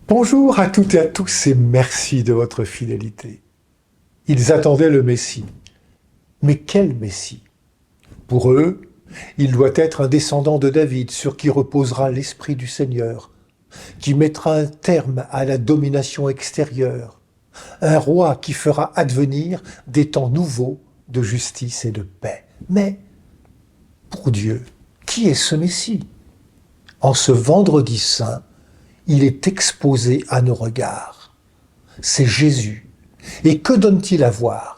Bonjour à toutes et à tous et merci de votre fidélité. Ils attendaient le Messie. Mais quel Messie? Pour eux, il doit être un descendant de David sur qui reposera l'Esprit du Seigneur, qui mettra un terme à la domination extérieure, un roi qui fera advenir des temps nouveaux de justice et de paix. Mais pour Dieu, qui est ce Messie? En ce vendredi saint, il est exposé à nos regards. C'est Jésus. Et que donne-t-il à voir?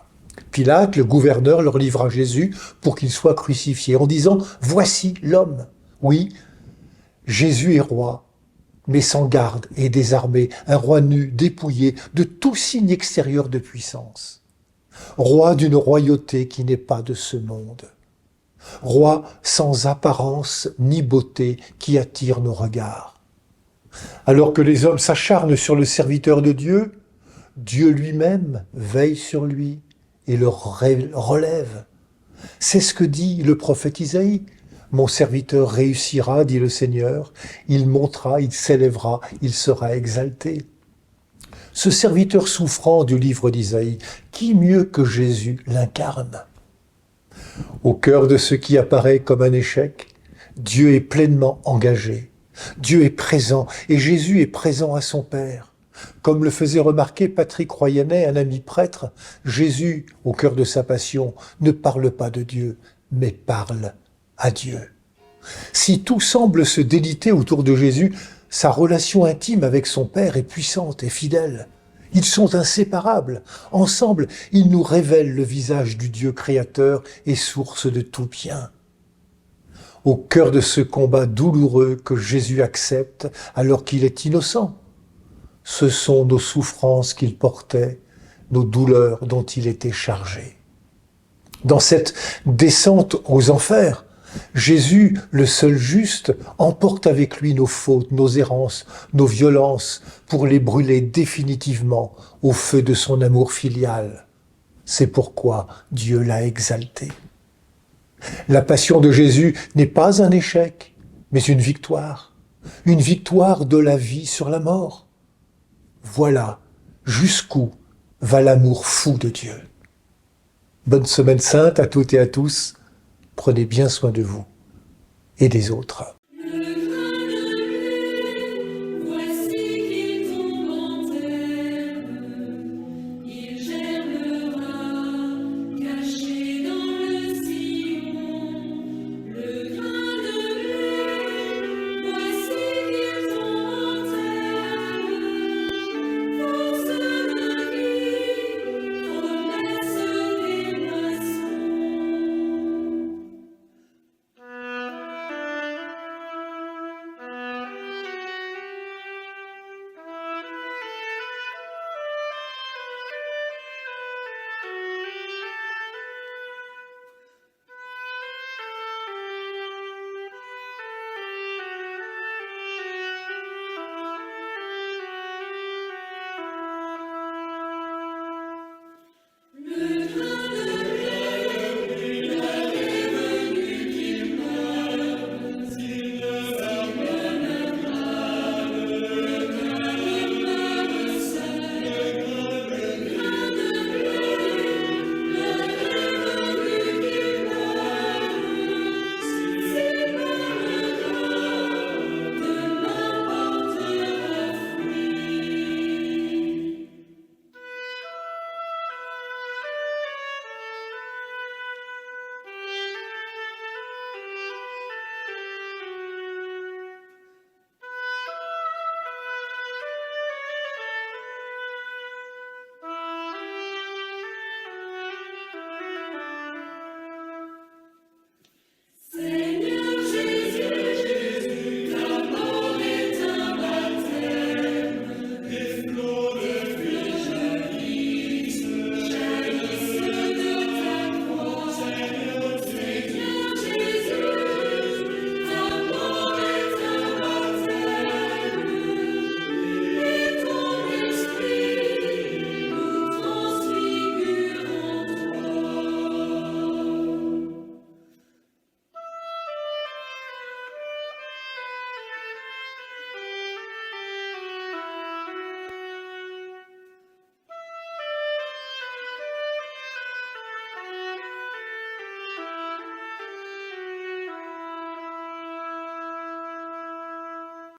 Pilate, le gouverneur, leur livra Jésus pour qu'il soit crucifié en disant « Voici l'homme ». Oui, Jésus est roi, mais sans garde et désarmé, un roi nu, dépouillé de tout signe extérieur de puissance. Roi d'une royauté qui n'est pas de ce monde. Roi sans apparence ni beauté qui attire nos regards. Alors que les hommes s'acharnent sur le serviteur de Dieu, Dieu lui-même veille sur lui et le relève. C'est ce que dit le prophète Isaïe. Mon serviteur réussira, dit le Seigneur, il montera, il s'élèvera, il sera exalté. Ce serviteur souffrant du livre d'Isaïe, qui mieux que Jésus l'incarne? Au cœur de ce qui apparaît comme un échec, Dieu est pleinement engagé. Dieu est présent et Jésus est présent à son Père. Comme le faisait remarquer Patrick Royanet, un ami prêtre, Jésus, au cœur de sa passion, ne parle pas de Dieu, mais parle à Dieu. Si tout semble se déliter autour de Jésus, sa relation intime avec son Père est puissante et fidèle. Ils sont inséparables. Ensemble, ils nous révèlent le visage du Dieu créateur et source de tout bien. Au cœur de ce combat douloureux que Jésus accepte alors qu'il est innocent, ce sont nos souffrances qu'il portait, nos douleurs dont il était chargé. Dans cette descente aux enfers, Jésus, le seul juste, emporte avec lui nos fautes, nos errances, nos violences, pour les brûler définitivement au feu de son amour filial. C'est pourquoi Dieu l'a exalté. La passion de Jésus n'est pas un échec, mais une victoire de la vie sur la mort. Voilà jusqu'où va l'amour fou de Dieu. Bonne semaine sainte à toutes et à tous. Prenez bien soin de vous et des autres.